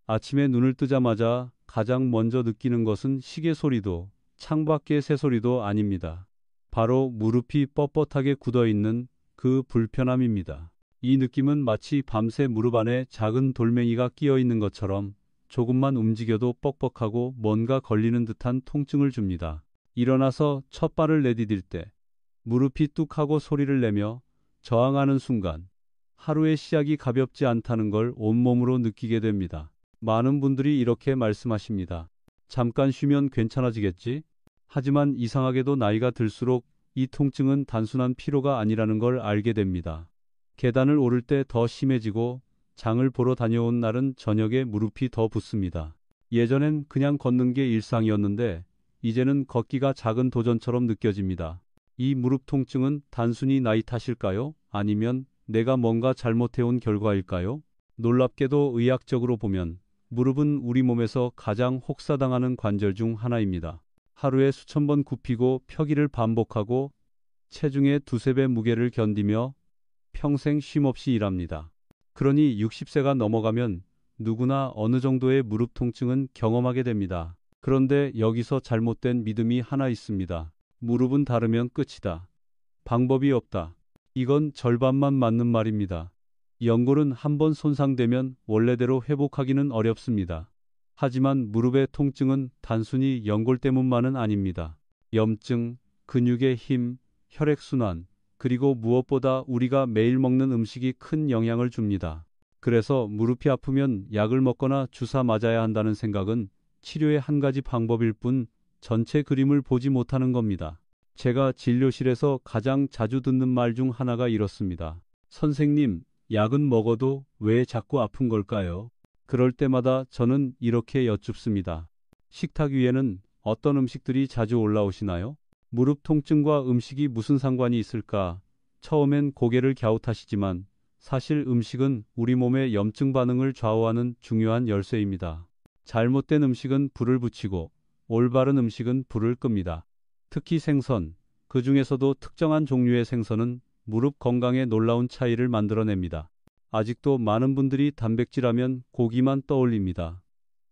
아침에 눈을 뜨자마자 가장 먼저 느끼는 것은 시계 소리도 창밖의 새소리도 아닙니다. 바로 무릎이 뻣뻣하게 굳어있는 그 불편함입니다. 이 느낌은 마치 밤새 무릎 안에 작은 돌멩이가 끼어 있는 것처럼 조금만 움직여도 뻑뻑하고 뭔가 걸리는 듯한 통증을 줍니다. 일어나서 첫 발을 내디딜 때 무릎이 뚝 하고 소리를 내며 저항하는 순간 하루의 시작이 가볍지 않다는 걸 온몸으로 느끼게 됩니다. 많은 분들이 이렇게 말씀하십니다. 잠깐 쉬면 괜찮아지겠지? 하지만 이상하게도 나이가 들수록 이 통증은 단순한 피로가 아니라는 걸 알게 됩니다. 계단을 오를 때 더 심해지고 장을 보러 다녀온 날은 저녁에 무릎이 더 붓습니다. 예전엔 그냥 걷는 게 일상이었는데 이제는 걷기가 작은 도전처럼 느껴집니다. 이 무릎 통증은 단순히 나이 탓일까요? 아니면 내가 뭔가 잘못해온 결과일까요? 놀랍게도 의학적으로 보면 무릎은 우리 몸에서 가장 혹사당하는 관절 중 하나입니다. 하루에 수천 번 굽히고 펴기를 반복하고 체중의 두세 배 무게를 견디며 평생 쉼없이 일합니다. 그러니 60세가 넘어가면 누구나 어느 정도의 무릎 통증은 경험하게 됩니다. 그런데 여기서 잘못된 믿음이 하나 있습니다. 무릎은 다르면 끝이다. 방법이 없다. 이건 절반만 맞는 말입니다. 연골은 한번 손상되면 원래대로 회복하기는 어렵습니다. 하지만 무릎의 통증은 단순히 연골 때문만은 아닙니다. 염증, 근육의 힘, 혈액순환, 그리고 무엇보다 우리가 매일 먹는 음식이 큰 영향을 줍니다. 그래서 무릎이 아프면 약을 먹거나 주사 맞아야 한다는 생각은 치료의 한 가지 방법일 뿐 전체 그림을 보지 못하는 겁니다. 제가 진료실에서 가장 자주 듣는 말 중 하나가 이렇습니다. 선생님, 약은 먹어도 왜 자꾸 아픈 걸까요? 그럴 때마다 저는 이렇게 여쭙습니다. 식탁 위에는 어떤 음식들이 자주 올라오시나요? 무릎 통증과 음식이 무슨 상관이 있을까? 처음엔 고개를 갸웃하시지만 사실 음식은 우리 몸의 염증 반응을 좌우하는 중요한 열쇠입니다. 잘못된 음식은 불을 붙이고 올바른 음식은 불을 끕니다. 특히 생선, 그 중에서도 특정한 종류의 생선은 무릎 건강에 놀라운 차이를 만들어냅니다. 아직도 많은 분들이 단백질하면 고기만 떠올립니다.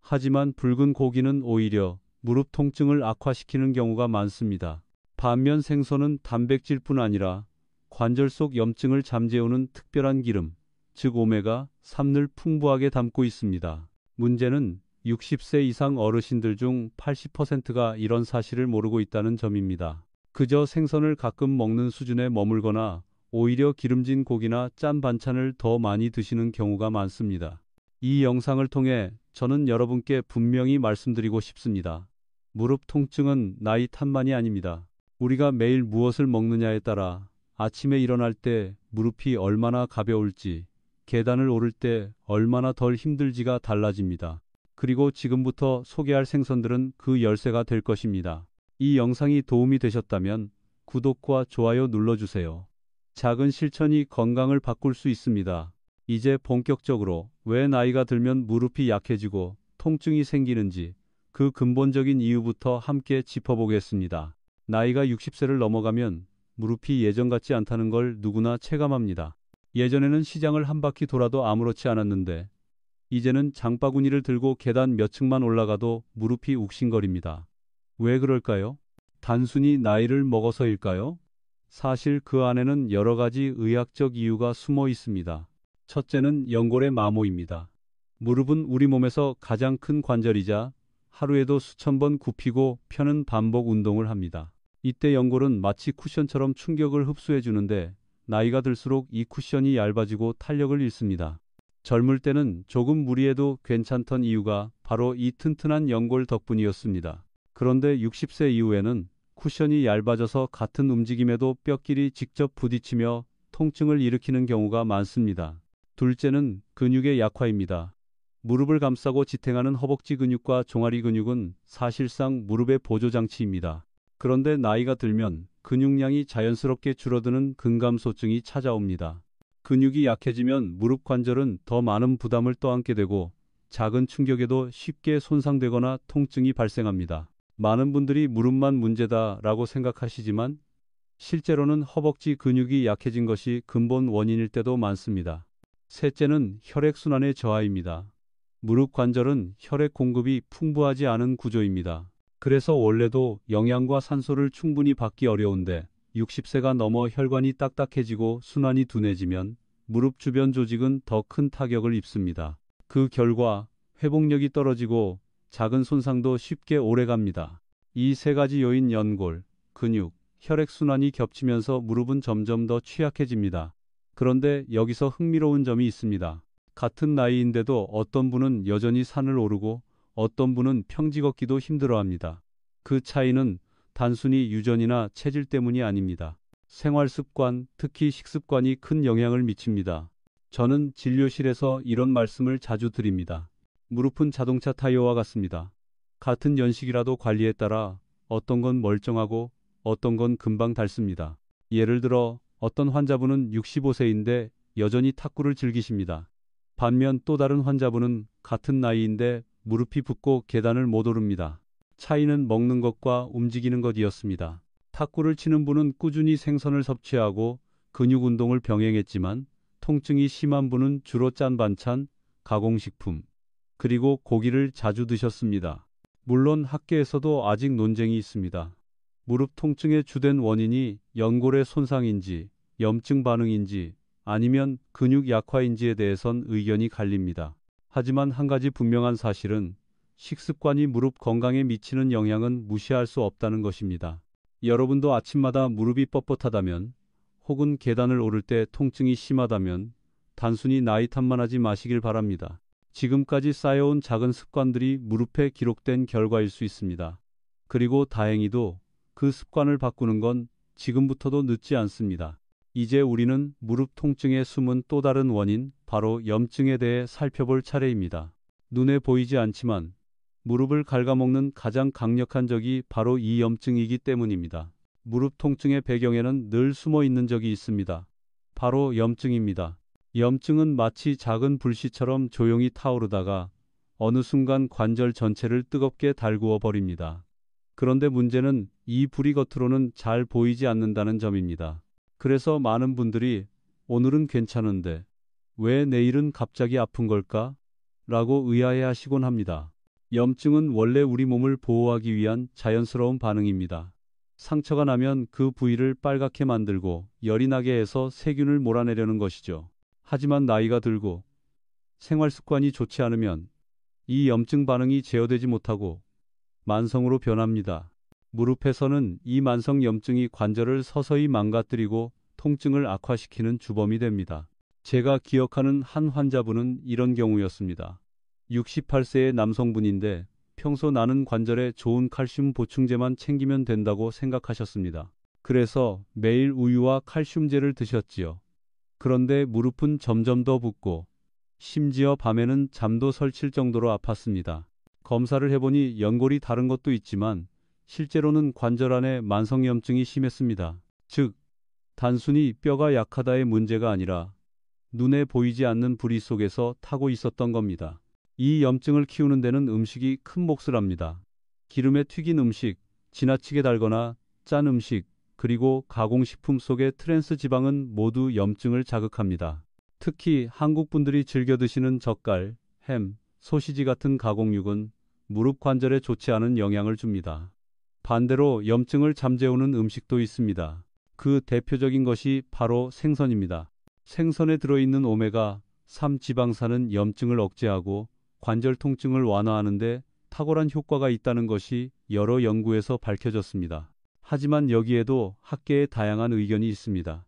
하지만 붉은 고기는 오히려 무릎 통증을 악화시키는 경우가 많습니다. 반면 생선은 단백질뿐 아니라 관절 속 염증을 잠재우는 특별한 기름, 즉 오메가3를 풍부하게 담고 있습니다. 문제는 60세 이상 어르신들 중 80%가 이런 사실을 모르고 있다는 점입니다. 그저 생선을 가끔 먹는 수준에 머물거나 오히려 기름진 고기나 짠 반찬을 더 많이 드시는 경우가 많습니다. 이 영상을 통해 저는 여러분께 분명히 말씀드리고 싶습니다. 무릎 통증은 나이 탓만이 아닙니다. 우리가 매일 무엇을 먹느냐에 따라 아침에 일어날 때 무릎이 얼마나 가벼울지, 계단을 오를 때 얼마나 덜 힘들지가 달라집니다. 그리고 지금부터 소개할 생선들은 그 열쇠가 될 것입니다. 이 영상이 도움이 되셨다면 구독과 좋아요 눌러주세요. 작은 실천이 건강을 바꿀 수 있습니다. 이제 본격적으로 왜 나이가 들면 무릎이 약해지고 통증이 생기는지 그 근본적인 이유부터 함께 짚어보겠습니다. 나이가 60세를 넘어가면 무릎이 예전 같지 않다는 걸 누구나 체감합니다. 예전에는 시장을 한 바퀴 돌아도 아무렇지 않았는데 이제는 장바구니를 들고 계단 몇 층만 올라가도 무릎이 욱신거립니다. 왜 그럴까요? 단순히 나이를 먹어서일까요? 사실 그 안에는 여러 가지 의학적 이유가 숨어 있습니다. 첫째는 연골의 마모입니다. 무릎은 우리 몸에서 가장 큰 관절이자 하루에도 수천 번 굽히고 펴는 반복 운동을 합니다. 이때 연골은 마치 쿠션처럼 충격을 흡수해 주는데 나이가 들수록 이 쿠션이 얇아지고 탄력을 잃습니다. 젊을 때는 조금 무리해도 괜찮던 이유가 바로 이 튼튼한 연골 덕분이었습니다. 그런데 60세 이후에는 쿠션이 얇아져서 같은 움직임에도 뼈끼리 직접 부딪히며 통증을 일으키는 경우가 많습니다. 둘째는 근육의 약화입니다. 무릎을 감싸고 지탱하는 허벅지 근육과 종아리 근육은 사실상 무릎의 보조장치입니다. 그런데 나이가 들면 근육량이 자연스럽게 줄어드는 근감소증이 찾아옵니다. 근육이 약해지면 무릎 관절은 더 많은 부담을 떠안게 되고 작은 충격에도 쉽게 손상되거나 통증이 발생합니다. 많은 분들이 무릎만 문제다라고 생각하시지만 실제로는 허벅지 근육이 약해진 것이 근본 원인일 때도 많습니다. 셋째는 혈액순환의 저하입니다. 무릎 관절은 혈액 공급이 풍부하지 않은 구조입니다. 그래서 원래도 영양과 산소를 충분히 받기 어려운데 60세가 넘어 혈관이 딱딱해지고 순환이 둔해지면 무릎 주변 조직은 더 큰 타격을 입습니다. 그 결과 회복력이 떨어지고 작은 손상도 쉽게 오래갑니다. 이 세 가지 요인 연골, 근육, 혈액순환이 겹치면서 무릎은 점점 더 취약해집니다. 그런데 여기서 흥미로운 점이 있습니다. 같은 나이인데도 어떤 분은 여전히 산을 오르고 어떤 분은 평지 걷기도 힘들어합니다. 그 차이는 단순히 유전이나 체질 때문이 아닙니다. 생활 습관, 특히 식습관이 큰 영향을 미칩니다. 저는 진료실에서 이런 말씀을 자주 드립니다. 무릎은 자동차 타이어와 같습니다. 같은 연식이라도 관리에 따라 어떤 건 멀쩡하고 어떤 건 금방 닳습니다. 예를 들어 어떤 환자분은 65세인데 여전히 탁구를 즐기십니다. 반면 또 다른 환자분은 같은 나이인데 무릎이 붓고 계단을 못 오릅니다. 차이는 먹는 것과 움직이는 것이었습니다. 탁구를 치는 분은 꾸준히 생선을 섭취하고 근육 운동을 병행했지만 통증이 심한 분은 주로 짠 반찬, 가공식품, 그리고 고기를 자주 드셨습니다. 물론 학계에서도 아직 논쟁이 있습니다. 무릎 통증의 주된 원인이 연골의 손상인지, 염증 반응인지, 아니면 근육 약화인지에 대해선 의견이 갈립니다. 하지만 한 가지 분명한 사실은 식습관이 무릎 건강에 미치는 영향은 무시할 수 없다는 것입니다. 여러분도 아침마다 무릎이 뻣뻣하다면 혹은 계단을 오를 때 통증이 심하다면 단순히 나이 탓만 하지 마시길 바랍니다. 지금까지 쌓여온 작은 습관들이 무릎에 기록된 결과일 수 있습니다. 그리고 다행히도 그 습관을 바꾸는 건 지금부터도 늦지 않습니다. 이제 우리는 무릎 통증의 숨은 또 다른 원인, 바로 염증에 대해 살펴볼 차례입니다. 눈에 보이지 않지만 무릎을 갉아먹는 가장 강력한 적이 바로 이 염증이기 때문입니다. 무릎 통증의 배경에는 늘 숨어 있는 적이 있습니다. 바로 염증입니다. 염증은 마치 작은 불씨처럼 조용히 타오르다가 어느 순간 관절 전체를 뜨겁게 달구어 버립니다. 그런데 문제는 이 불이 겉으로는 잘 보이지 않는다는 점입니다. 그래서 많은 분들이 오늘은 괜찮은데 왜 내일은 갑자기 아픈 걸까? 라고 의아해하시곤 합니다. 염증은 원래 우리 몸을 보호하기 위한 자연스러운 반응입니다. 상처가 나면 그 부위를 빨갛게 만들고 열이 나게 해서 세균을 몰아내려는 것이죠. 하지만 나이가 들고 생활 습관이 좋지 않으면 이 염증 반응이 제어되지 못하고 만성으로 변합니다. 무릎에서는 이 만성 염증이 관절을 서서히 망가뜨리고 통증을 악화시키는 주범이 됩니다. 제가 기억하는 한 환자분은 이런 경우였습니다. 68세의 남성분인데 평소 나는 관절에 좋은 칼슘 보충제만 챙기면 된다고 생각하셨습니다. 그래서 매일 우유와 칼슘제를 드셨지요. 그런데 무릎은 점점 더 붓고 심지어 밤에는 잠도 설칠 정도로 아팠습니다. 검사를 해보니 연골이 다른 것도 있지만 실제로는 관절 안에 만성염증이 심했습니다. 즉, 단순히 뼈가 약하다의 문제가 아니라 눈에 보이지 않는 부리 속에서 타고 있었던 겁니다. 이 염증을 키우는 데는 음식이 큰 몫을 합니다. 기름에 튀긴 음식, 지나치게 달거나 짠 음식, 그리고 가공식품 속의 트랜스 지방은 모두 염증을 자극합니다. 특히 한국 분들이 즐겨 드시는 젓갈, 햄, 소시지 같은 가공육은 무릎 관절에 좋지 않은 영향을 줍니다. 반대로 염증을 잠재우는 음식도 있습니다. 그 대표적인 것이 바로 생선입니다. 생선에 들어있는 오메가3 지방산은 염증을 억제하고 관절 통증을 완화하는 데 탁월한 효과가 있다는 것이 여러 연구에서 밝혀졌습니다. 하지만 여기에도 학계의 다양한 의견이 있습니다.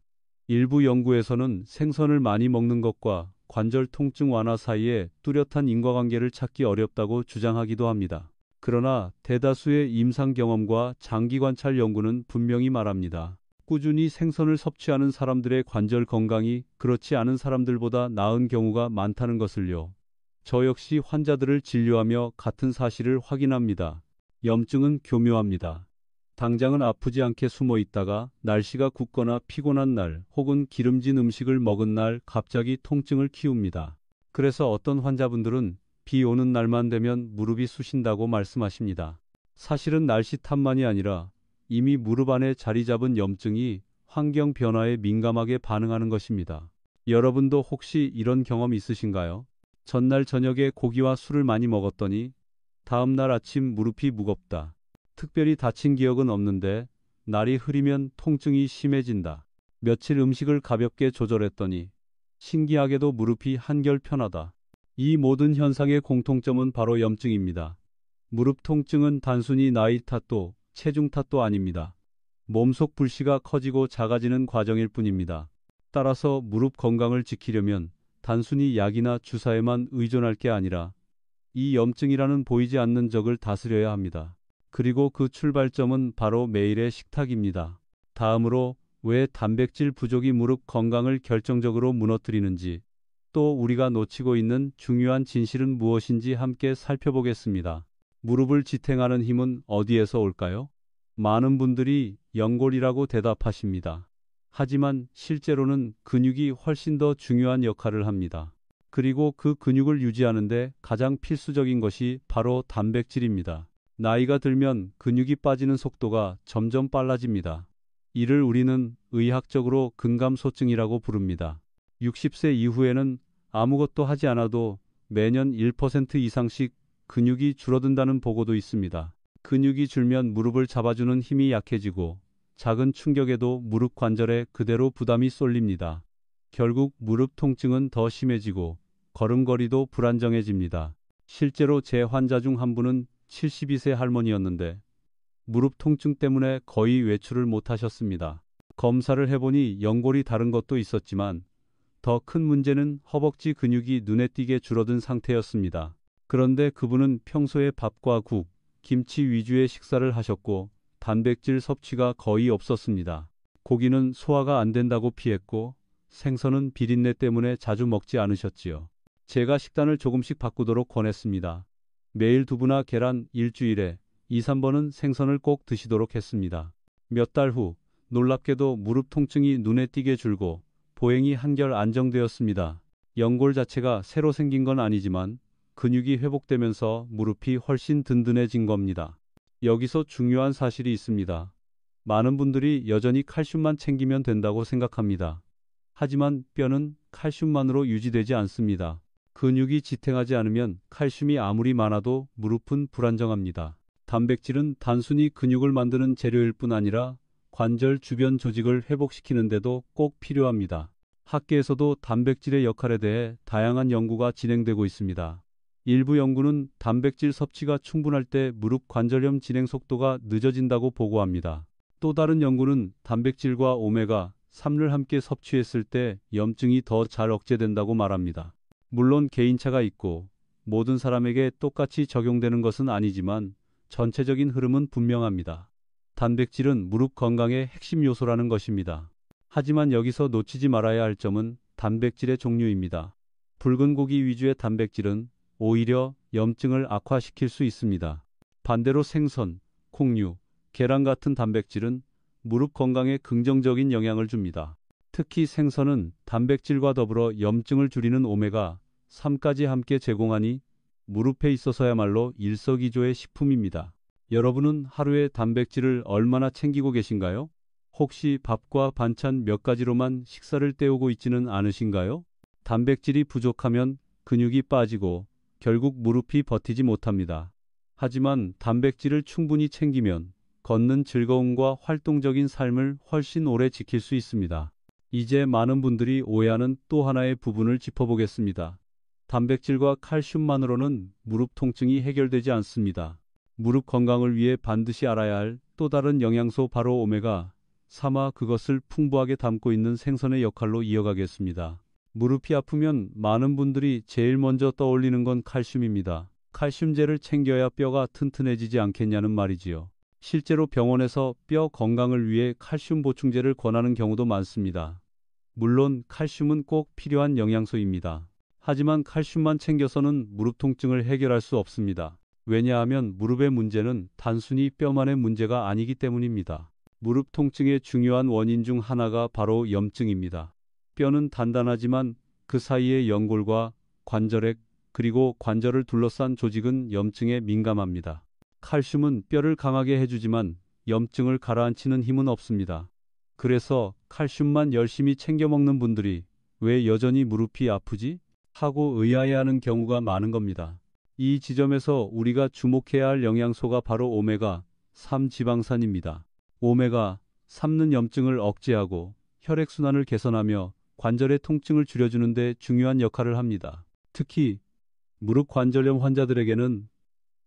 일부 연구에서는 생선을 많이 먹는 것과 관절 통증 완화 사이에 뚜렷한 인과관계를 찾기 어렵다고 주장하기도 합니다. 그러나 대다수의 임상 경험과 장기 관찰 연구는 분명히 말합니다. 꾸준히 생선을 섭취하는 사람들의 관절 건강이 그렇지 않은 사람들보다 나은 경우가 많다는 것을요. 저 역시 환자들을 진료하며 같은 사실을 확인합니다. 염증은 교묘합니다. 당장은 아프지 않게 숨어 있다가 날씨가 굽거나 피곤한 날 혹은 기름진 음식을 먹은 날 갑자기 통증을 키웁니다. 그래서 어떤 환자분들은 비 오는 날만 되면 무릎이 쑤신다고 말씀하십니다. 사실은 날씨 탓만이 아니라 이미 무릎 안에 자리 잡은 염증이 환경 변화에 민감하게 반응하는 것입니다. 여러분도 혹시 이런 경험 있으신가요? 전날 저녁에 고기와 술을 많이 먹었더니 다음 날 아침 무릎이 무겁다. 특별히 다친 기억은 없는데 날이 흐리면 통증이 심해진다. 며칠 음식을 가볍게 조절했더니 신기하게도 무릎이 한결 편하다. 이 모든 현상의 공통점은 바로 염증입니다. 무릎 통증은 단순히 나이 탓도 체중 탓도 아닙니다. 몸속 불씨가 커지고 작아지는 과정일 뿐입니다. 따라서 무릎 건강을 지키려면 단순히 약이나 주사에만 의존할 게 아니라 이 염증이라는 보이지 않는 적을 다스려야 합니다. 그리고 그 출발점은 바로 매일의 식탁입니다. 다음으로 왜 단백질 부족이 무릎 건강을 결정적으로 무너뜨리는지, 또 우리가 놓치고 있는 중요한 진실은 무엇인지 함께 살펴보겠습니다. 무릎을 지탱하는 힘은 어디에서 올까요? 많은 분들이 연골이라고 대답하십니다. 하지만 실제로는 근육이 훨씬 더 중요한 역할을 합니다. 그리고 그 근육을 유지하는데 가장 필수적인 것이 바로 단백질입니다. 나이가 들면 근육이 빠지는 속도가 점점 빨라집니다. 이를 우리는 의학적으로 근감소증이라고 부릅니다. 60세 이후에는 아무것도 하지 않아도 매년 1% 이상씩 근육이 줄어든다는 보고도 있습니다. 근육이 줄면 무릎을 잡아주는 힘이 약해지고 작은 충격에도 무릎 관절에 그대로 부담이 쏠립니다. 결국 무릎 통증은 더 심해지고 걸음걸이도 불안정해집니다. 실제로 제 환자 중 한 분은 72세 할머니였는데 무릎 통증 때문에 거의 외출을 못 하셨습니다. 검사를 해보니 연골이 다른 것도 있었지만 더 큰 문제는 허벅지 근육이 눈에 띄게 줄어든 상태였습니다. 그런데 그분은 평소에 밥과 국, 김치 위주의 식사를 하셨고 단백질 섭취가 거의 없었습니다. 고기는 소화가 안 된다고 피했고 생선은 비린내 때문에 자주 먹지 않으셨지요. 제가 식단을 조금씩 바꾸도록 권했습니다. 매일 두부나 계란, 일주일에 2, 3번은 생선을 꼭 드시도록 했습니다. 몇 달 후 놀랍게도 무릎 통증이 눈에 띄게 줄고 보행이 한결 안정되었습니다. 연골 자체가 새로 생긴 건 아니지만 근육이 회복되면서 무릎이 훨씬 든든해진 겁니다. 여기서 중요한 사실이 있습니다. 많은 분들이 여전히 칼슘만 챙기면 된다고 생각합니다. 하지만 뼈는 칼슘만으로 유지되지 않습니다. 근육이 지탱하지 않으면 칼슘이 아무리 많아도 무릎은 불안정합니다. 단백질은 단순히 근육을 만드는 재료일 뿐 아니라 관절 주변 조직을 회복시키는 데도 꼭 필요합니다. 학계에서도 단백질의 역할에 대해 다양한 연구가 진행되고 있습니다. 일부 연구는 단백질 섭취가 충분할 때 무릎 관절염 진행 속도가 늦어진다고 보고합니다. 또 다른 연구는 단백질과 오메가3를 함께 섭취했을 때 염증이 더 잘 억제된다고 말합니다. 물론 개인차가 있고 모든 사람에게 똑같이 적용되는 것은 아니지만 전체적인 흐름은 분명합니다. 단백질은 무릎 건강의 핵심 요소라는 것입니다. 하지만 여기서 놓치지 말아야 할 점은 단백질의 종류입니다. 붉은 고기 위주의 단백질은 오히려 염증을 악화시킬 수 있습니다. 반대로 생선, 콩류, 계란 같은 단백질은 무릎 건강에 긍정적인 영향을 줍니다. 특히 생선은 단백질과 더불어 염증을 줄이는 오메가3까지 함께 제공하니 무릎에 있어서야말로 일석이조의 식품입니다. 여러분은 하루에 단백질을 얼마나 챙기고 계신가요? 혹시 밥과 반찬 몇 가지로만 식사를 때우고 있지는 않으신가요? 단백질이 부족하면 근육이 빠지고 결국 무릎이 버티지 못합니다. 하지만 단백질을 충분히 챙기면 걷는 즐거움과 활동적인 삶을 훨씬 오래 지킬 수 있습니다. 이제 많은 분들이 오해하는 또 하나의 부분을 짚어보겠습니다. 단백질과 칼슘만으로는 무릎 통증이 해결되지 않습니다. 무릎 건강을 위해 반드시 알아야 할 또 다른 영양소 바로 오메가3와 그것을 풍부하게 담고 있는 생선의 역할로 이어가겠습니다. 무릎이 아프면 많은 분들이 제일 먼저 떠올리는 건 칼슘입니다. 칼슘제를 챙겨야 뼈가 튼튼해지지 않겠냐는 말이지요. 실제로 병원에서 뼈 건강을 위해 칼슘 보충제를 권하는 경우도 많습니다. 물론 칼슘은 꼭 필요한 영양소입니다. 하지만 칼슘만 챙겨서는 무릎 통증을 해결할 수 없습니다. 왜냐하면 무릎의 문제는 단순히 뼈만의 문제가 아니기 때문입니다. 무릎 통증의 중요한 원인 중 하나가 바로 염증입니다. 뼈는 단단하지만 그 사이의 연골과 관절액 그리고 관절을 둘러싼 조직은 염증에 민감합니다. 칼슘은 뼈를 강하게 해주지만 염증을 가라앉히는 힘은 없습니다. 그래서 칼슘만 열심히 챙겨 먹는 분들이 왜 여전히 무릎이 아프지? 하고 의아해하는 경우가 많은 겁니다. 이 지점에서 우리가 주목해야 할 영양소가 바로 오메가3 지방산입니다. 오메가3는 염증을 억제하고 혈액순환을 개선하며 관절의 통증을 줄여주는 데 중요한 역할을 합니다. 특히 무릎 관절염 환자들에게는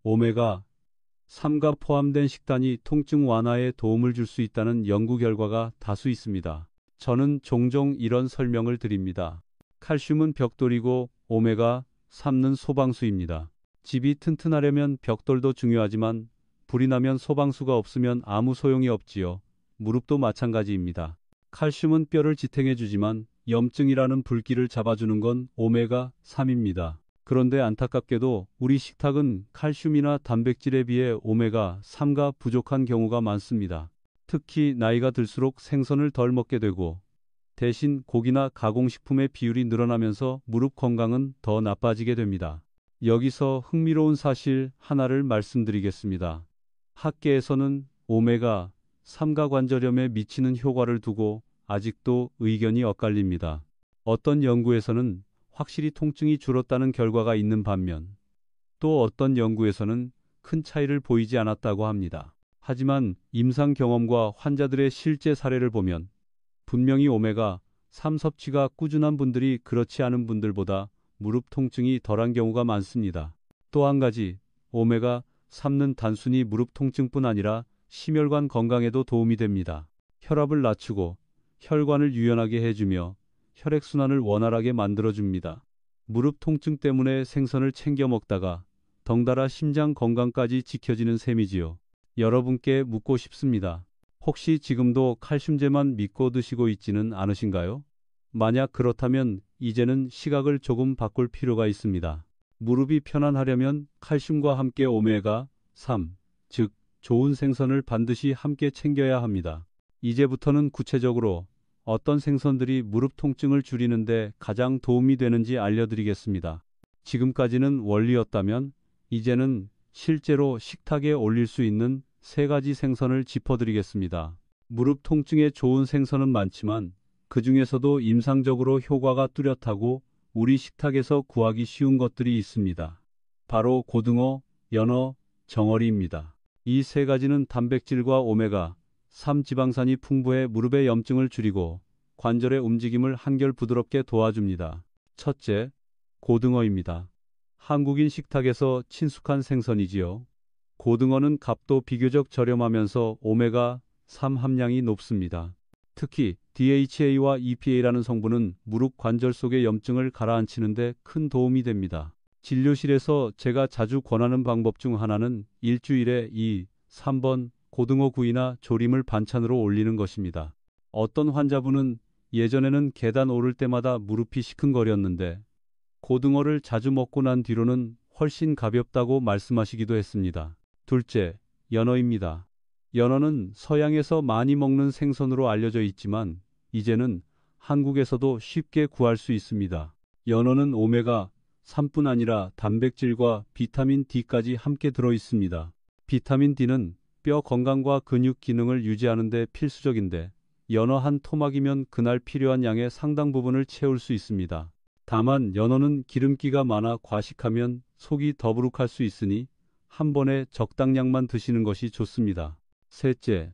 오메가3가 포함된 식단이 통증 완화에 도움을 줄 수 있다는 연구 결과가 다수 있습니다. 저는 종종 이런 설명을 드립니다. 칼슘은 벽돌이고 오메가3는 소방수입니다. 집이 튼튼하려면 벽돌도 중요하지만 불이 나면 소방수가 없으면 아무 소용이 없지요. 무릎도 마찬가지입니다. 칼슘은 뼈를 지탱해주지만 염증이라는 불길을 잡아주는 건 오메가3입니다. 그런데 안타깝게도 우리 식탁은 칼슘이나 단백질에 비해 오메가3가 부족한 경우가 많습니다. 특히 나이가 들수록 생선을 덜 먹게 되고 대신 고기나 가공식품의 비율이 늘어나면서 무릎 건강은 더 나빠지게 됩니다. 여기서 흥미로운 사실 하나를 말씀드리겠습니다. 학계에서는 오메가3가 관절염에 미치는 효과를 두고 아직도 의견이 엇갈립니다. 어떤 연구에서는 확실히 통증이 줄었다는 결과가 있는 반면 또 어떤 연구에서는 큰 차이를 보이지 않았다고 합니다. 하지만 임상 경험과 환자들의 실제 사례를 보면 분명히 오메가3 섭취가 꾸준한 분들이 그렇지 않은 분들보다 무릎 통증이 덜한 경우가 많습니다. 또 한 가지, 오메가3는 단순히 무릎 통증뿐 아니라 심혈관 건강에도 도움이 됩니다. 혈압을 낮추고 혈관을 유연하게 해주며 혈액순환을 원활하게 만들어줍니다. 무릎 통증 때문에 생선을 챙겨 먹다가 덩달아 심장 건강까지 지켜지는 셈이지요. 여러분께 묻고 싶습니다. 혹시 지금도 칼슘제만 믿고 드시고 있지는 않으신가요? 만약 그렇다면 이제는 시각을 조금 바꿀 필요가 있습니다. 무릎이 편안하려면 칼슘과 함께 오메가3, 즉 좋은 생선을 반드시 함께 챙겨야 합니다. 이제부터는 구체적으로 어떤 생선들이 무릎 통증을 줄이는데 가장 도움이 되는지 알려드리겠습니다. 지금까지는 원리였다면 이제는 실제로 식탁에 올릴 수 있는 3가지 생선을 짚어드리겠습니다. 무릎 통증에 좋은 생선은 많지만 그 중에서도 임상적으로 효과가 뚜렷하고 우리 식탁에서 구하기 쉬운 것들이 있습니다. 바로 고등어, 연어, 정어리입니다. 이 3가지는 단백질과 오메가3 지방산이 풍부해 무릎의 염증을 줄이고 관절의 움직임을 한결 부드럽게 도와줍니다. 첫째, 고등어입니다. 한국인 식탁에서 친숙한 생선이지요. 고등어는 값도 비교적 저렴하면서 오메가3 함량이 높습니다. 특히 DHA와 EPA라는 성분은 무릎 관절 속의 염증을 가라앉히는 데 큰 도움이 됩니다. 진료실에서 제가 자주 권하는 방법 중 하나는 일주일에 3번 고등어 구이나 조림을 반찬으로 올리는 것입니다. 어떤 환자분은 예전에는 계단 오를 때마다 무릎이 시큰거렸는데 고등어를 자주 먹고 난 뒤로는 훨씬 가볍다고 말씀하시기도 했습니다. 둘째, 연어입니다. 연어는 서양에서 많이 먹는 생선으로 알려져 있지만 이제는 한국에서도 쉽게 구할 수 있습니다. 연어는 오메가3뿐 아니라 단백질과 비타민 D까지 함께 들어 있습니다. 비타민 D는 뼈 건강과 근육 기능을 유지하는 데 필수적인데 연어 한 토막이면 그날 필요한 양의 상당 부분을 채울 수 있습니다. 다만 연어는 기름기가 많아 과식하면 속이 더부룩할 수 있으니 한 번에 적당량만 드시는 것이 좋습니다. 셋째,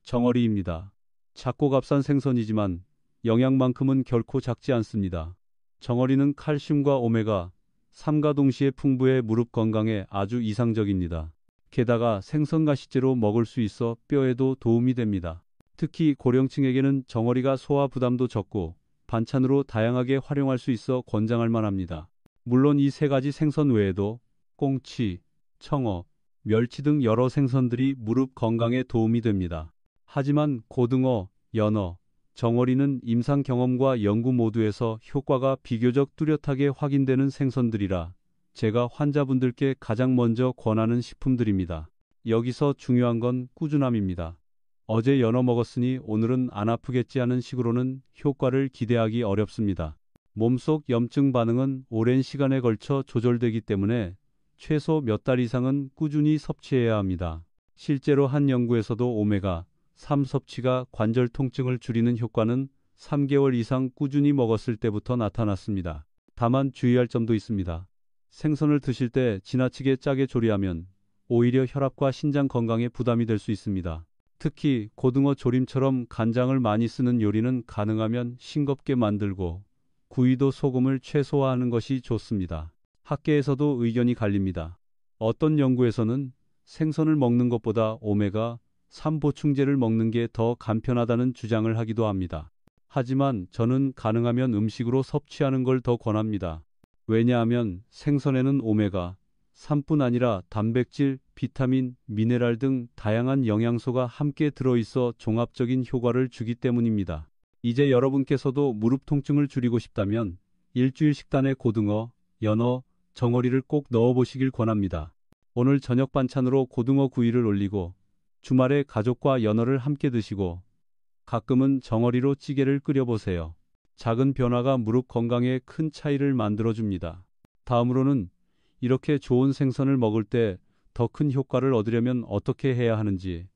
정어리입니다. 작고 값싼 생선이지만 영양만큼은 결코 작지 않습니다. 정어리는 칼슘과 오메가3가 동시에 풍부해 무릎 건강에 아주 이상적입니다. 게다가 생선가시째로 먹을 수 있어 뼈에도 도움이 됩니다. 특히 고령층에게는 정어리가 소화 부담도 적고 반찬으로 다양하게 활용할 수 있어 권장할 만합니다. 물론 이 3가지 생선 외에도 꽁치, 청어, 멸치 등 여러 생선들이 무릎 건강에 도움이 됩니다. 하지만 고등어, 연어, 정어리는 임상 경험과 연구 모두에서 효과가 비교적 뚜렷하게 확인되는 생선들이라 제가 환자분들께 가장 먼저 권하는 식품들입니다. 여기서 중요한 건 꾸준함입니다. 어제 연어 먹었으니 오늘은 안 아프겠지 하는 식으로는 효과를 기대하기 어렵습니다. 몸속 염증 반응은 오랜 시간에 걸쳐 조절되기 때문에 최소 몇 달 이상은 꾸준히 섭취해야 합니다. 실제로 한 연구에서도 오메가3 섭취가 관절 통증을 줄이는 효과는 3개월 이상 꾸준히 먹었을 때부터 나타났습니다. 다만 주의할 점도 있습니다. 생선을 드실 때 지나치게 짜게 조리하면 오히려 혈압과 신장 건강에 부담이 될 수 있습니다. 특히 고등어 조림처럼 간장을 많이 쓰는 요리는 가능하면 싱겁게 만들고 구이도 소금을 최소화하는 것이 좋습니다. 학계에서도 의견이 갈립니다. 어떤 연구에서는 생선을 먹는 것보다 오메가3 보충제를 먹는 게 더 간편하다는 주장을 하기도 합니다. 하지만 저는 가능하면 음식으로 섭취하는 걸 더 권합니다. 왜냐하면 생선에는 오메가3뿐 아니라 단백질, 비타민, 미네랄 등 다양한 영양소가 함께 들어있어 종합적인 효과를 주기 때문입니다. 이제 여러분께서도 무릎 통증을 줄이고 싶다면 일주일 식단에 고등어, 연어, 정어리를 꼭 넣어보시길 권합니다. 오늘 저녁 반찬으로 고등어 구이를 올리고 주말에 가족과 연어를 함께 드시고 가끔은 정어리로 찌개를 끓여보세요. 작은 변화가 무릎 건강에 큰 차이를 만들어줍니다. 다음으로는 이렇게 좋은 생선을 먹을 때 더 큰 효과를 얻으려면 어떻게 해야 하는지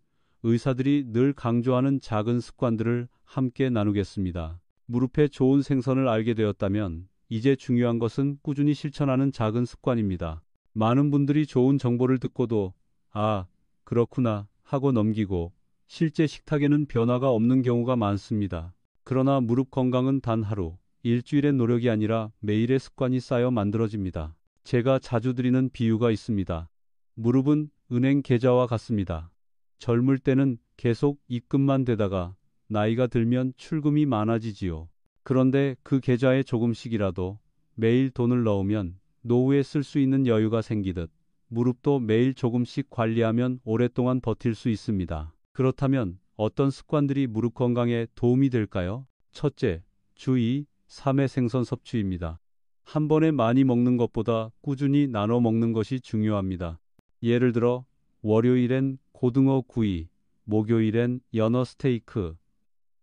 의사들이 늘 강조하는 작은 습관들을 함께 나누겠습니다. 무릎에 좋은 생선을 알게 되었다면 이제 중요한 것은 꾸준히 실천하는 작은 습관입니다. 많은 분들이 좋은 정보를 듣고도 아, 그렇구나 하고 넘기고 실제 식탁에는 변화가 없는 경우가 많습니다. 그러나 무릎 건강은 단 하루, 일주일의 노력이 아니라 매일의 습관이 쌓여 만들어집니다. 제가 자주 드리는 비유가 있습니다. 무릎은 은행 계좌와 같습니다. 젊을 때는 계속 입금만 되다가 나이가 들면 출금이 많아지지요. 그런데 그 계좌에 조금씩이라도 매일 돈을 넣으면 노후에 쓸 수 있는 여유가 생기듯 무릎도 매일 조금씩 관리하면 오랫동안 버틸 수 있습니다. 그렇다면 어떤 습관들이 무릎 건강에 도움이 될까요? 첫째, 주 2, 3회 생선 섭취입니다. 한 번에 많이 먹는 것보다 꾸준히 나눠 먹는 것이 중요합니다. 예를 들어 월요일엔 고등어 구이, 목요일엔 연어 스테이크,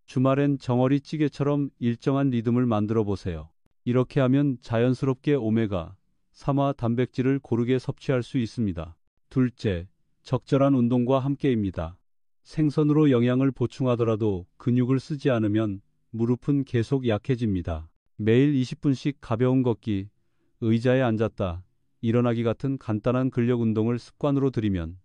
주말엔 정어리 찌개처럼 일정한 리듬을 만들어 보세요. 이렇게 하면 자연스럽게 오메가3화 단백질을 고르게 섭취할 수 있습니다. 둘째, 적절한 운동과 함께입니다. 생선으로 영양을 보충하더라도 근육을 쓰지 않으면 무릎은 계속 약해집니다. 매일 20분씩 가벼운 걷기, 의자에 앉았다 일어나기 같은 간단한 근력 운동을 습관으로 들이면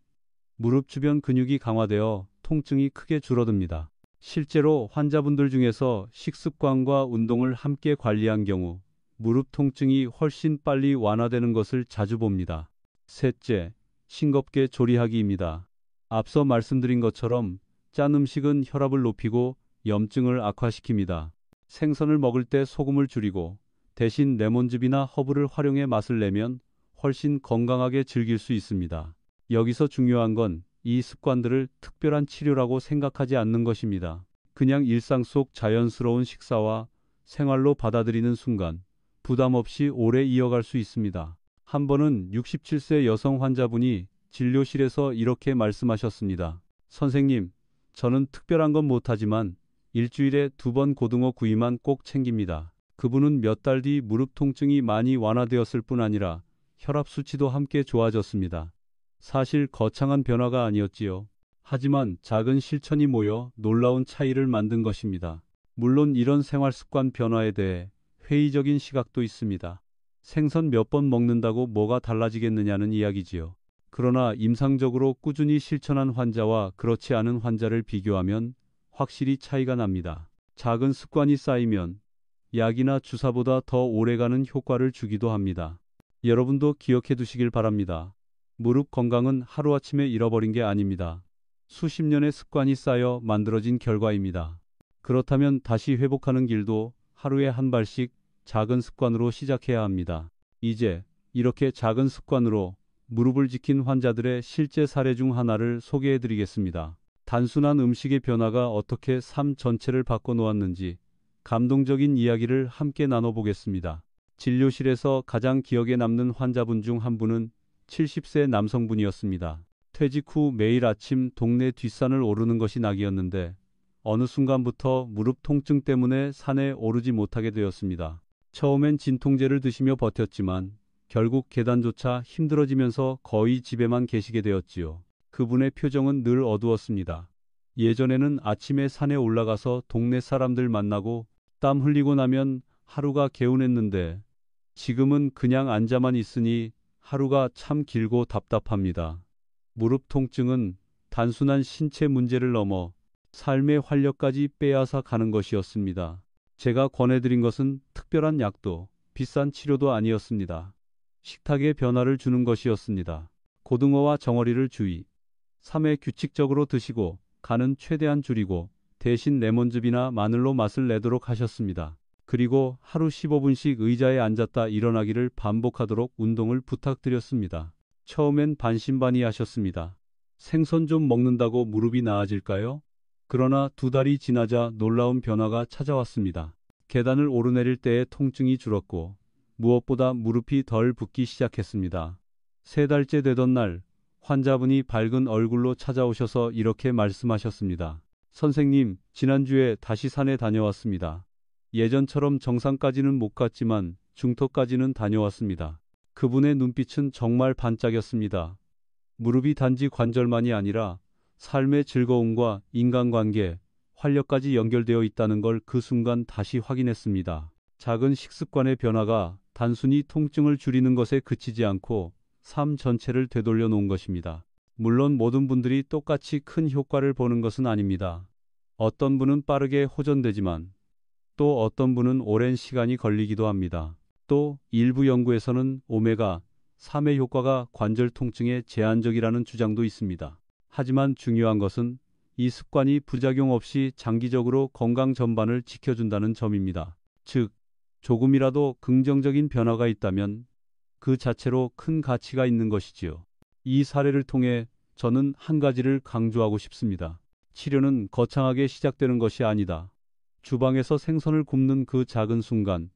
무릎 주변 근육이 강화되어 통증이 크게 줄어듭니다. 실제로 환자분들 중에서 식습관과 운동을 함께 관리한 경우 무릎 통증이 훨씬 빨리 완화되는 것을 자주 봅니다. 셋째, 싱겁게 조리하기입니다. 앞서 말씀드린 것처럼 짠 음식은 혈압을 높이고 염증을 악화시킵니다. 생선을 먹을 때 소금을 줄이고 대신 레몬즙이나 허브를 활용해 맛을 내면 훨씬 건강하게 즐길 수 있습니다. 여기서 중요한 건 이 습관들을 특별한 치료라고 생각하지 않는 것입니다. 그냥 일상 속 자연스러운 식사와 생활로 받아들이는 순간 부담 없이 오래 이어갈 수 있습니다. 한 번은 67세 여성 환자분이 진료실에서 이렇게 말씀하셨습니다. 선생님, 저는 특별한 건 못하지만 일주일에 2번 고등어 구이만 꼭 챙깁니다. 그분은 몇 달 뒤 무릎 통증이 많이 완화되었을 뿐 아니라 혈압 수치도 함께 좋아졌습니다. 사실 거창한 변화가 아니었지요. 하지만 작은 실천이 모여 놀라운 차이를 만든 것입니다. 물론 이런 생활 습관 변화에 대해 회의적인 시각도 있습니다. 생선 몇 번 먹는다고 뭐가 달라지겠느냐는 이야기지요. 그러나 임상적으로 꾸준히 실천한 환자와 그렇지 않은 환자를 비교하면 확실히 차이가 납니다. 작은 습관이 쌓이면 약이나 주사보다 더 오래가는 효과를 주기도 합니다. 여러분도 기억해 두시길 바랍니다. 무릎 건강은 하루아침에 잃어버린 게 아닙니다. 수십 년의 습관이 쌓여 만들어진 결과입니다. 그렇다면 다시 회복하는 길도 하루에 한 발씩 작은 습관으로 시작해야 합니다. 이제 이렇게 작은 습관으로 무릎을 지킨 환자들의 실제 사례 중 하나를 소개해 드리겠습니다. 단순한 음식의 변화가 어떻게 삶 전체를 바꿔놓았는지 감동적인 이야기를 함께 나눠보겠습니다. 진료실에서 가장 기억에 남는 환자분 중 한 분은 70세 남성분이었습니다. 퇴직 후 매일 아침 동네 뒷산을 오르는 것이 낙이었는데 어느 순간부터 무릎 통증 때문에 산에 오르지 못하게 되었습니다. 처음엔 진통제를 드시며 버텼지만 결국 계단조차 힘들어지면서 거의 집에만 계시게 되었지요. 그분의 표정은 늘 어두웠습니다. 예전에는 아침에 산에 올라가서 동네 사람들 만나고 땀 흘리고 나면 하루가 개운했는데 지금은 그냥 앉아만 있으니 하루가 참 길고 답답합니다. 무릎 통증은 단순한 신체 문제를 넘어 삶의 활력까지 빼앗아 가는 것이었습니다. 제가 권해드린 것은 특별한 약도 비싼 치료도 아니었습니다. 식탁에 변화를 주는 것이었습니다. 고등어와 정어리를 주의 3회 규칙적으로 드시고 간은 최대한 줄이고 대신 레몬즙이나 마늘로 맛을 내도록 하셨습니다. 그리고 하루 15분씩 의자에 앉았다 일어나기를 반복하도록 운동을 부탁드렸습니다. 처음엔 반신반의하셨습니다. 생선 좀 먹는다고 무릎이 나아질까요? 그러나 2달이 지나자 놀라운 변화가 찾아왔습니다. 계단을 오르내릴 때의 통증이 줄었고 무엇보다 무릎이 덜 붓기 시작했습니다. 3달째 되던 날 환자분이 밝은 얼굴로 찾아오셔서 이렇게 말씀하셨습니다. 선생님, 지난주에 다시 산에 다녀왔습니다. 예전처럼 정상까지는 못 갔지만 중턱까지는 다녀왔습니다. 그분의 눈빛은 정말 반짝였습니다. 무릎이 단지 관절만이 아니라 삶의 즐거움과 인간관계, 활력까지 연결되어 있다는 걸 그 순간 다시 확인했습니다. 작은 식습관의 변화가 단순히 통증을 줄이는 것에 그치지 않고 삶 전체를 되돌려 놓은 것입니다. 물론 모든 분들이 똑같이 큰 효과를 보는 것은 아닙니다. 어떤 분은 빠르게 호전되지만 또 어떤 분은 오랜 시간이 걸리기도 합니다. 또 일부 연구에서는 오메가 3의 효과가 관절 통증에 제한적이라는 주장도 있습니다. 하지만 중요한 것은 이 습관이 부작용 없이 장기적으로 건강 전반을 지켜준다는 점입니다. 즉, 조금이라도 긍정적인 변화가 있다면 그 자체로 큰 가치가 있는 것이지요. 이 사례를 통해 저는 한 가지를 강조하고 싶습니다. 치료는 거창하게 시작되는 것이 아니다. 주방에서 생선을 굽는 그 작은 순간,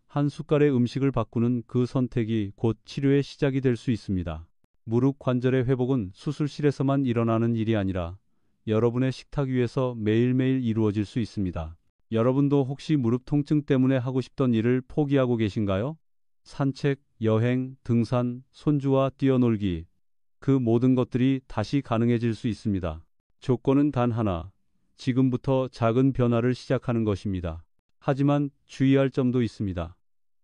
한 숟갈의 음식을 바꾸는 그 선택이 곧 치료의 시작이 될 수 있습니다. 무릎 관절의 회복은 수술실에서만 일어나는 일이 아니라 여러분의 식탁 위에서 매일매일 이루어질 수 있습니다. 여러분도 혹시 무릎 통증 때문에 하고 싶던 일을 포기하고 계신가요? 산책, 여행, 등산, 손주와 뛰어놀기, 그 모든 것들이 다시 가능해질 수 있습니다. 조건은 단 하나, 지금부터 작은 변화를 시작하는 것입니다. 하지만 주의할 점도 있습니다.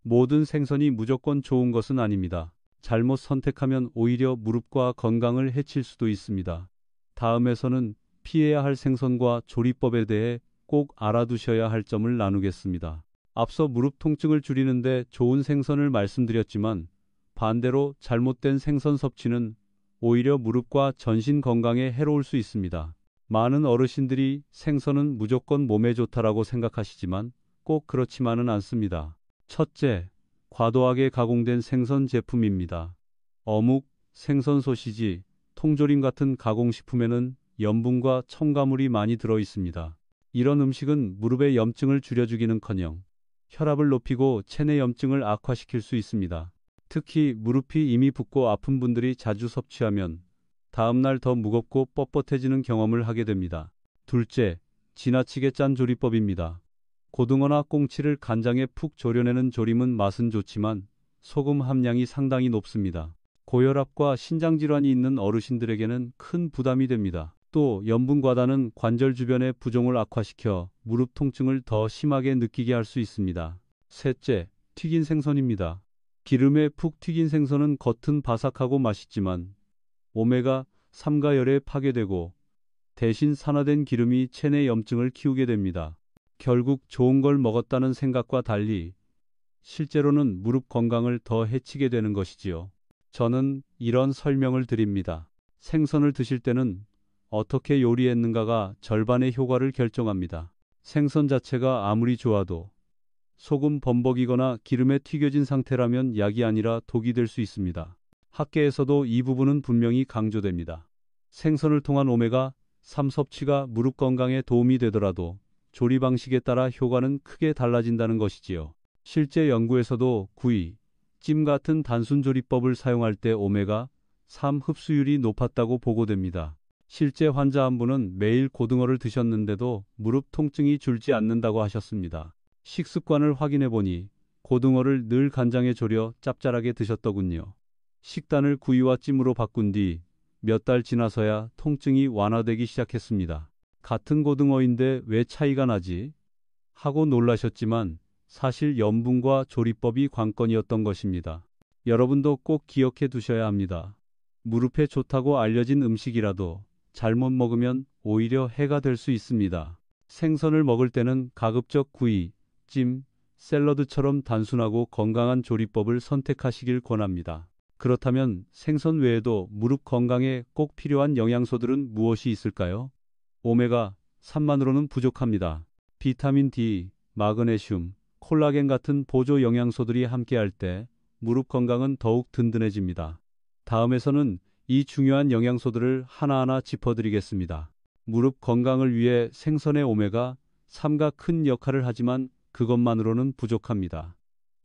모든 생선이 무조건 좋은 것은 아닙니다. 잘못 선택하면 오히려 무릎과 건강을 해칠 수도 있습니다. 다음에서는 피해야 할 생선과 조리법에 대해 꼭 알아두셔야 할 점을 나누겠습니다. 앞서 무릎 통증을 줄이는데 좋은 생선을 말씀드렸지만 반대로 잘못된 생선 섭취는 오히려 무릎과 전신 건강에 해로울 수 있습니다. 많은 어르신들이 생선은 무조건 몸에 좋다라고 생각하시지만 꼭 그렇지만은 않습니다. 첫째, 과도하게 가공된 생선 제품입니다. 어묵, 생선 소시지, 통조림 같은 가공식품에는 염분과 첨가물이 많이 들어 있습니다. 이런 음식은 무릎의 염증을 줄여주기는커녕 혈압을 높이고 체내 염증을 악화시킬 수 있습니다. 특히 무릎이 이미 붓고 아픈 분들이 자주 섭취하면 다음날 더 무겁고 뻣뻣해지는 경험을 하게 됩니다. 둘째, 지나치게 짠 조리법입니다. 고등어나 꽁치를 간장에 푹 졸여내는 조림은 맛은 좋지만 소금 함량이 상당히 높습니다. 고혈압과 신장질환이 있는 어르신들에게는 큰 부담이 됩니다. 또 염분 과다는 관절 주변의 부종을 악화시켜 무릎 통증을 더 심하게 느끼게 할 수 있습니다. 셋째, 튀긴 생선입니다. 기름에 푹 튀긴 생선은 겉은 바삭하고 맛있지만 오메가 3가열에 파괴되고 대신 산화된 기름이 체내 염증을 키우게 됩니다. 결국 좋은 걸 먹었다는 생각과 달리 실제로는 무릎 건강을 더 해치게 되는 것이지요. 저는 이런 설명을 드립니다. 생선을 드실 때는 어떻게 요리했는가가 절반의 효과를 결정합니다. 생선 자체가 아무리 좋아도 소금 범벅이거나 기름에 튀겨진 상태라면 약이 아니라 독이 될 수 있습니다. 학계에서도 이 부분은 분명히 강조됩니다. 생선을 통한 오메가 3 섭취가 무릎 건강에 도움이 되더라도 조리 방식에 따라 효과는 크게 달라진다는 것이지요. 실제 연구에서도 구이, 찜 같은 단순 조리법을 사용할 때 오메가 3 흡수율이 높았다고 보고됩니다. 실제 환자 한 분은 매일 고등어를 드셨는데도 무릎 통증이 줄지 않는다고 하셨습니다. 식습관을 확인해 보니 고등어를 늘 간장에 졸여 짭짤하게 드셨더군요. 식단을 구이와 찜으로 바꾼 뒤 몇 달 지나서야 통증이 완화되기 시작했습니다. 같은 고등어인데 왜 차이가 나지? 하고 놀라셨지만 사실 염분과 조리법이 관건이었던 것입니다. 여러분도 꼭 기억해 두셔야 합니다. 무릎에 좋다고 알려진 음식이라도 잘못 먹으면 오히려 해가 될 수 있습니다. 생선을 먹을 때는 가급적 구이, 찜, 샐러드처럼 단순하고 건강한 조리법을 선택하시길 권합니다. 그렇다면 생선 외에도 무릎 건강에 꼭 필요한 영양소들은 무엇이 있을까요? 오메가 3만으로는 부족합니다. 비타민 D, 마그네슘, 콜라겐 같은 보조 영양소들이 함께할 때 무릎 건강은 더욱 든든해집니다. 다음에서는 이 중요한 영양소들을 하나하나 짚어드리겠습니다. 무릎 건강을 위해 생선의 오메가 3가 큰 역할을 하지만 그것만으로는 부족합니다.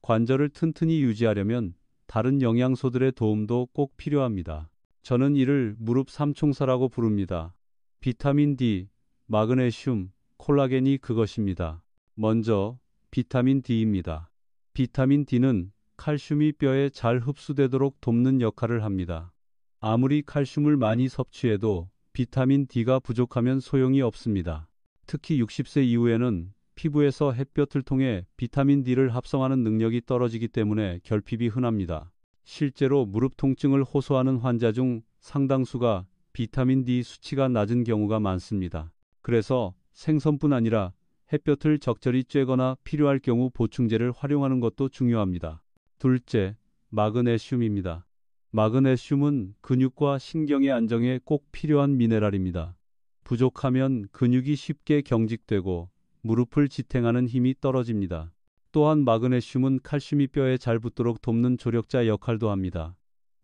관절을 튼튼히 유지하려면 다른 영양소들의 도움도 꼭 필요합니다. 저는 이를 무릎 삼총사라고 부릅니다. 비타민 D, 마그네슘, 콜라겐이 그것입니다. 먼저 비타민 D입니다. 비타민 D는 칼슘이 뼈에 잘 흡수되도록 돕는 역할을 합니다. 아무리 칼슘을 많이 섭취해도 비타민 D가 부족하면 소용이 없습니다. 특히 60세 이후에는 피부에서 햇볕을 통해 비타민 D를 합성하는 능력이 떨어지기 때문에 결핍이 흔합니다. 실제로 무릎 통증을 호소하는 환자 중 상당수가 비타민 D 수치가 낮은 경우가 많습니다. 그래서 생선뿐 아니라 햇볕을 적절히 쬐거나 필요할 경우 보충제를 활용하는 것도 중요합니다. 둘째, 마그네슘입니다. 마그네슘은 근육과 신경의 안정에 꼭 필요한 미네랄입니다. 부족하면 근육이 쉽게 경직되고 무릎을 지탱하는 힘이 떨어집니다. 또한 마그네슘은 칼슘이 뼈에 잘 붙도록 돕는 조력자 역할도 합니다.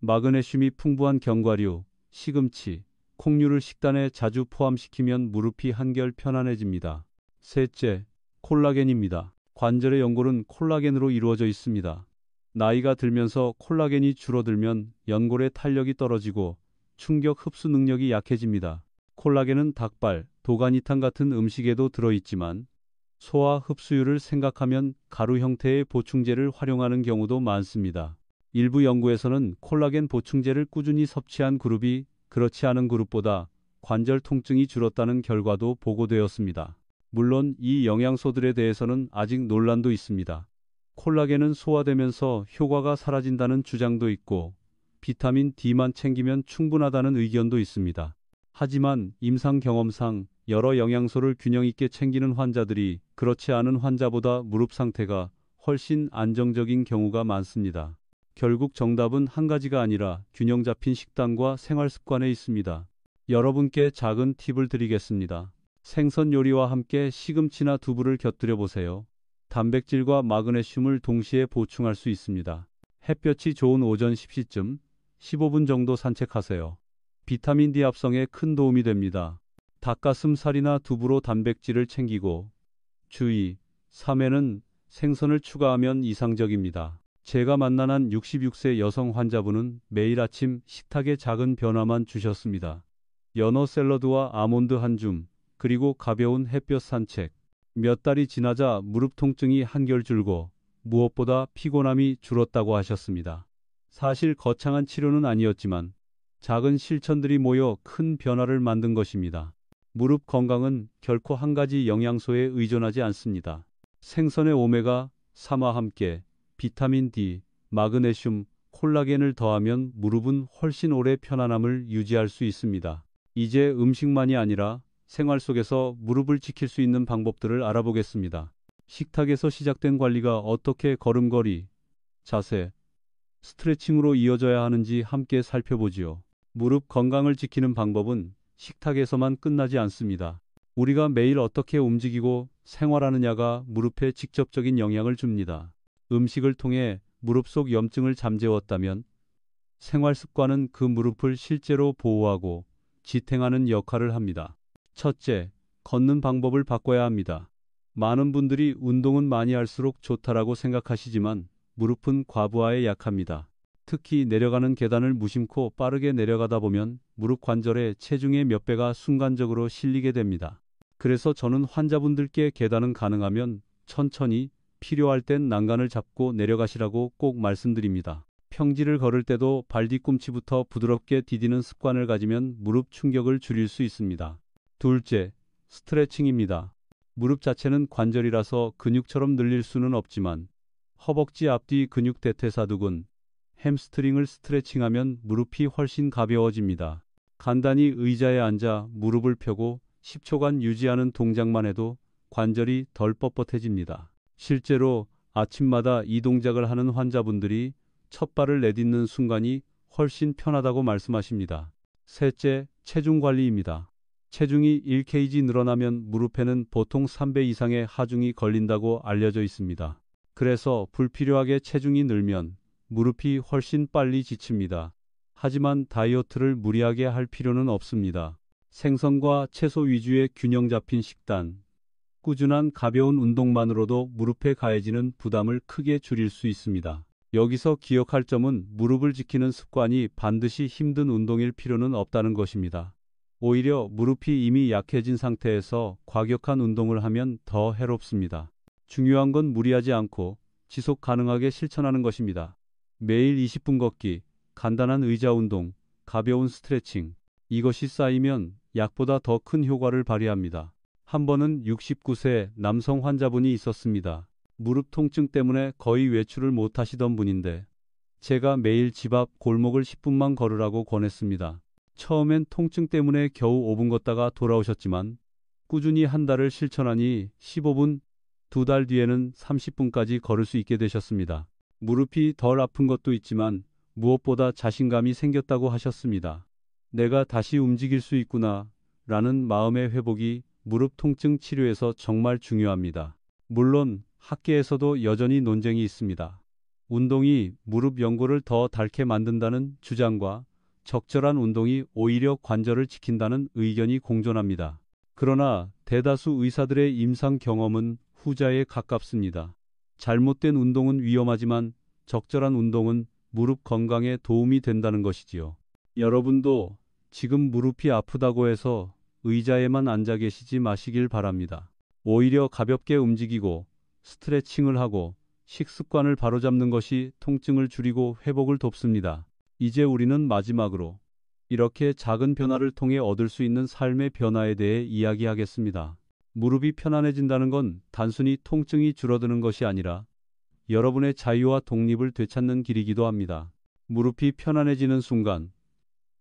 마그네슘이 풍부한 견과류, 시금치, 콩류를 식단에 자주 포함시키면 무릎이 한결 편안해집니다. 셋째, 콜라겐입니다. 관절의 연골은 콜라겐으로 이루어져 있습니다. 나이가 들면서 콜라겐이 줄어들면 연골의 탄력이 떨어지고 충격 흡수 능력이 약해집니다. 콜라겐은 닭발, 도가니탕 같은 음식에도 들어있지만 소화 흡수율을 생각하면 가루 형태의 보충제를 활용하는 경우도 많습니다. 일부 연구에서는 콜라겐 보충제를 꾸준히 섭취한 그룹이 그렇지 않은 그룹보다 관절 통증이 줄었다는 결과도 보고되었습니다. 물론 이 영양소들에 대해서는 아직 논란도 있습니다. 콜라겐은 소화되면서 효과가 사라진다는 주장도 있고 비타민 D만 챙기면 충분하다는 의견도 있습니다. 하지만 임상 경험상 여러 영양소를 균형 있게 챙기는 환자들이 그렇지 않은 환자보다 무릎 상태가 훨씬 안정적인 경우가 많습니다. 결국 정답은 한 가지가 아니라 균형 잡힌 식단과 생활 습관에 있습니다. 여러분께 작은 팁을 드리겠습니다. 생선 요리와 함께 시금치나 두부를 곁들여 보세요. 단백질과 마그네슘을 동시에 보충할 수 있습니다. 햇볕이 좋은 오전 10시쯤 15분 정도 산책하세요. 비타민 D 합성에 큰 도움이 됩니다. 닭가슴살이나 두부로 단백질을 챙기고 주의, 3회는 생선을 추가하면 이상적입니다. 제가 만난 한 66세 여성 환자분은 매일 아침 식탁에 작은 변화만 주셨습니다. 연어 샐러드와 아몬드 한 줌, 그리고 가벼운 햇볕 산책. 몇 달이 지나자 무릎 통증이 한결 줄고 무엇보다 피곤함이 줄었다고 하셨습니다. 사실 거창한 치료는 아니었지만 작은 실천들이 모여 큰 변화를 만든 것입니다. 무릎 건강은 결코 한 가지 영양소에 의존하지 않습니다. 생선의 오메가 3와 함께 비타민 D, 마그네슘, 콜라겐을 더하면 무릎은 훨씬 오래 편안함을 유지할 수 있습니다. 이제 음식만이 아니라 생활 속에서 무릎을 지킬 수 있는 방법들을 알아보겠습니다. 식탁에서 시작된 관리가 어떻게 걸음걸이, 자세, 스트레칭으로 이어져야 하는지 함께 살펴보지요. 무릎 건강을 지키는 방법은 식탁에서만 끝나지 않습니다. 우리가 매일 어떻게 움직이고 생활하느냐가 무릎에 직접적인 영향을 줍니다. 음식을 통해 무릎 속 염증을 잠재웠다면 생활 습관은 그 무릎을 실제로 보호하고 지탱하는 역할을 합니다. 첫째, 걷는 방법을 바꿔야 합니다. 많은 분들이 운동은 많이 할수록 좋다라고 생각하시지만 무릎은 과부하에 약합니다. 특히 내려가는 계단을 무심코 빠르게 내려가다 보면 무릎 관절에 체중의 몇 배가 순간적으로 실리게 됩니다. 그래서 저는 환자분들께 계단은 가능하면 천천히, 필요할 땐 난간을 잡고 내려가시라고 꼭 말씀드립니다. 평지를 걸을 때도 발 뒤꿈치부터 부드럽게 디디는 습관을 가지면 무릎 충격을 줄일 수 있습니다. 둘째, 스트레칭입니다. 무릎 자체는 관절이라서 근육처럼 늘릴 수는 없지만 허벅지 앞뒤 근육 대퇴사두근, 햄스트링을 스트레칭하면 무릎이 훨씬 가벼워집니다. 간단히 의자에 앉아 무릎을 펴고 10초간 유지하는 동작만 해도 관절이 덜 뻣뻣해집니다. 실제로 아침마다 이 동작을 하는 환자분들이 첫 발을 내딛는 순간이 훨씬 편하다고 말씀하십니다. 셋째, 체중 관리입니다. 체중이 1kg 늘어나면 무릎에는 보통 3배 이상의 하중이 걸린다고 알려져 있습니다. 그래서 불필요하게 체중이 늘면 무릎이 훨씬 빨리 지칩니다. 하지만 다이어트를 무리하게 할 필요는 없습니다. 생선과 채소 위주의 균형 잡힌 식단, 꾸준한 가벼운 운동만으로도 무릎에 가해지는 부담을 크게 줄일 수 있습니다. 여기서 기억할 점은 무릎을 지키는 습관이 반드시 힘든 운동일 필요는 없다는 것입니다. 오히려 무릎이 이미 약해진 상태에서 과격한 운동을 하면 더 해롭습니다. 중요한 건 무리하지 않고 지속 가능하게 실천하는 것입니다. 매일 20분 걷기, 간단한 의자 운동, 가벼운 스트레칭, 이것이 쌓이면 약보다 더 큰 효과를 발휘합니다. 한 번은 69세 남성 환자분이 있었습니다. 무릎 통증 때문에 거의 외출을 못 하시던 분인데 제가 매일 집 앞 골목을 10분만 걸으라고 권했습니다. 처음엔 통증 때문에 겨우 5분 걷다가 돌아오셨지만 꾸준히 한 달을 실천하니 15분, 2달 뒤에는 30분까지 걸을 수 있게 되셨습니다. 무릎이 덜 아픈 것도 있지만 무엇보다 자신감이 생겼다고 하셨습니다. 내가 다시 움직일 수 있구나 라는 마음의 회복이 무릎 통증 치료에서 정말 중요합니다. 물론 학계에서도 여전히 논쟁이 있습니다. 운동이 무릎 연골을 더 닳게 만든다는 주장과 적절한 운동이 오히려 관절을 지킨다는 의견이 공존합니다. 그러나 대다수 의사들의 임상 경험은 후자에 가깝습니다. 잘못된 운동은 위험하지만 적절한 운동은 무릎 건강에 도움이 된다는 것이지요. 여러분도 지금 무릎이 아프다고 해서 의자에만 앉아 계시지 마시길 바랍니다. 오히려 가볍게 움직이고 스트레칭을 하고 식습관을 바로잡는 것이 통증을 줄이고 회복을 돕습니다. 이제 우리는 마지막으로 이렇게 작은 변화를 통해 얻을 수 있는 삶의 변화에 대해 이야기하겠습니다. 무릎이 편안해진다는 건 단순히 통증이 줄어드는 것이 아니라 여러분의 자유와 독립을 되찾는 길이기도 합니다. 무릎이 편안해지는 순간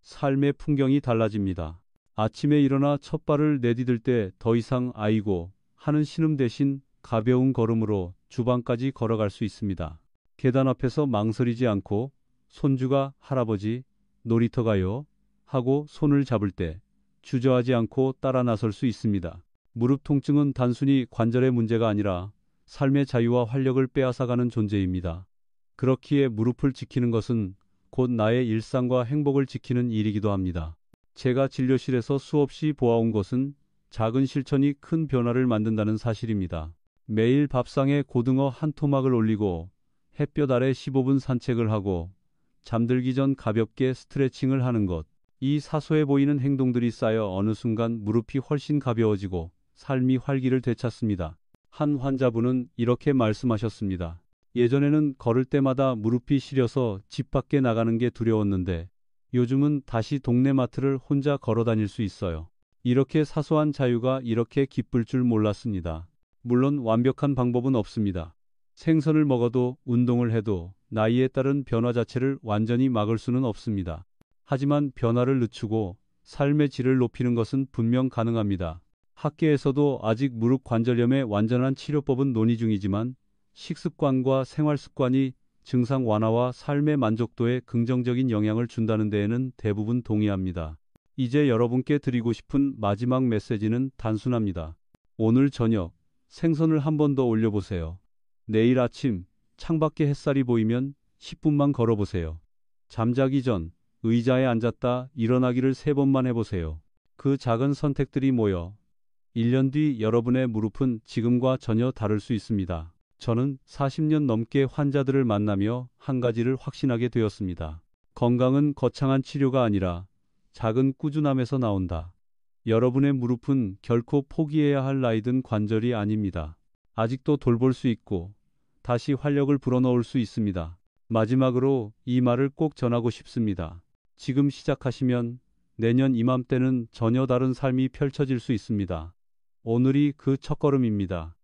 삶의 풍경이 달라집니다. 아침에 일어나 첫 발을 내디딜 때 더 이상 아이고 하는 신음 대신 가벼운 걸음으로 주방까지 걸어갈 수 있습니다. 계단 앞에서 망설이지 않고 손주가 할아버지 놀이터 가요 하고 손을 잡을 때 주저하지 않고 따라 나설 수 있습니다. 무릎 통증은 단순히 관절의 문제가 아니라 삶의 자유와 활력을 빼앗아가는 존재입니다. 그렇기에 무릎을 지키는 것은 곧 나의 일상과 행복을 지키는 일이기도 합니다. 제가 진료실에서 수없이 보아온 것은 작은 실천이 큰 변화를 만든다는 사실입니다. 매일 밥상에 고등어 한 토막을 올리고 햇볕 아래 15분 산책을 하고 잠들기 전 가볍게 스트레칭을 하는 것. 이 사소해 보이는 행동들이 쌓여 어느 순간 무릎이 훨씬 가벼워지고 삶이 활기를 되찾습니다. 한 환자분은 이렇게 말씀하셨습니다. 예전에는 걸을 때마다 무릎이 시려서 집 밖에 나가는 게 두려웠는데 요즘은 다시 동네 마트를 혼자 걸어 다닐 수 있어요. 이렇게 사소한 자유가 이렇게 기쁠 줄 몰랐습니다. 물론 완벽한 방법은 없습니다. 생선을 먹어도 운동을 해도 나이에 따른 변화 자체를 완전히 막을 수는 없습니다. 하지만 변화를 늦추고 삶의 질을 높이는 것은 분명 가능합니다. 학계에서도 아직 무릎 관절염의 완전한 치료법은 논의 중이지만 식습관과 생활 습관이 증상 완화와 삶의 만족도에 긍정적인 영향을 준다는 데에는 대부분 동의합니다. 이제 여러분께 드리고 싶은 마지막 메시지는 단순합니다. 오늘 저녁 생선을 한 번 더 올려보세요. 내일 아침 창밖에 햇살이 보이면 10분만 걸어보세요. 잠자기 전 의자에 앉았다 일어나기를 3번만 해보세요. 그 작은 선택들이 모여 1년 뒤 여러분의 무릎은 지금과 전혀 다를 수 있습니다. 저는 40년 넘게 환자들을 만나며 한 가지를 확신하게 되었습니다. 건강은 거창한 치료가 아니라 작은 꾸준함에서 나온다. 여러분의 무릎은 결코 포기해야 할 나이든 관절이 아닙니다. 아직도 돌볼 수 있고 다시 활력을 불어넣을 수 있습니다. 마지막으로 이 말을 꼭 전하고 싶습니다. 지금 시작하시면 내년 이맘때는 전혀 다른 삶이 펼쳐질 수 있습니다. 오늘이 그 첫걸음입니다.